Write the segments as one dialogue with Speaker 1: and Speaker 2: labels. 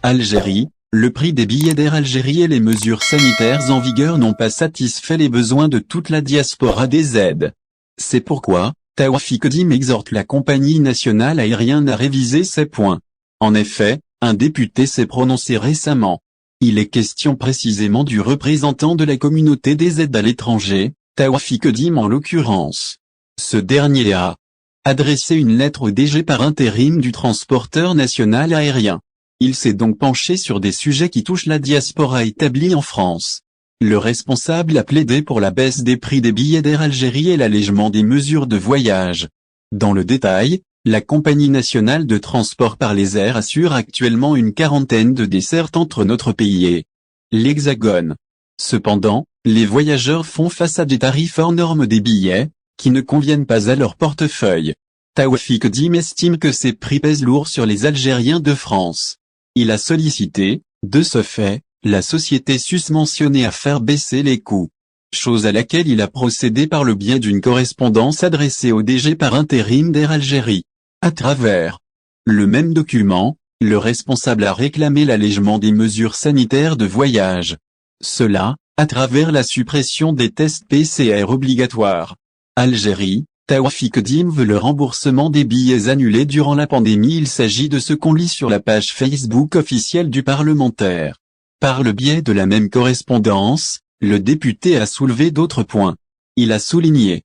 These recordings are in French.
Speaker 1: Algérie, le prix des billets d'Air Algérie et les mesures sanitaires en vigueur n'ont pas satisfait les besoins de toute la diaspora des aides. C'est pourquoi, Taoufik Dim exhorte la compagnie nationale aérienne à réviser ces points. En effet, un député s'est prononcé récemment. Il est question précisément du représentant de la communauté des aides à l'étranger, Taoufik Dim en l'occurrence. Ce dernier a adressé une lettre au DG par intérim du transporteur national aérien. Il s'est donc penché sur des sujets qui touchent la diaspora établie en France. Le responsable a plaidé pour la baisse des prix des billets d'Air Algérie et l'allègement des mesures de voyage. Dans le détail, la compagnie nationale de transport par les airs assure actuellement une quarantaine de dessertes entre notre pays et l'Hexagone. Cependant, les voyageurs font face à des tarifs hors normes des billets, qui ne conviennent pas à leur portefeuille. Taoufik Dim estime que ces prix pèsent lourd sur les Algériens de France. Il a sollicité, de ce fait, la société susmentionnée à faire baisser les coûts. Chose à laquelle il a procédé par le biais d'une correspondance adressée au DG par intérim d'Air Algérie. À travers le même document, le responsable a réclamé l'allègement des mesures sanitaires de voyage. Cela, à travers la suppression des tests PCR obligatoires. Algérie, Taoufik Dim veut le remboursement des billets annulés durant la pandémie. Il s'agit de ce qu'on lit sur la page Facebook officielle du parlementaire. Par le biais de la même correspondance, le député a soulevé d'autres points. Il a souligné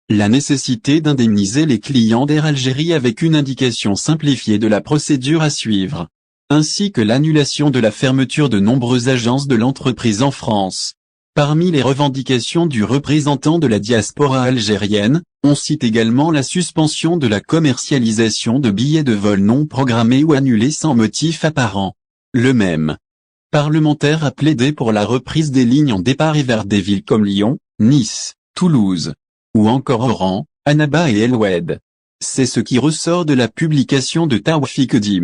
Speaker 1: la nécessité d'indemniser les clients d'Air Algérie avec une indication simplifiée de la procédure à suivre, ainsi que l'annulation de la fermeture de nombreuses agences de l'entreprise en France. Parmi les revendications du représentant de la diaspora algérienne, on cite également la suspension de la commercialisation de billets de vol non programmés ou annulés sans motif apparent. Le même parlementaire a plaidé pour la reprise des lignes en départ et vers des villes comme Lyon, Nice, Toulouse, ou encore Oran, Annaba et El Oued. C'est ce qui ressort de la publication de Taoufik Dim.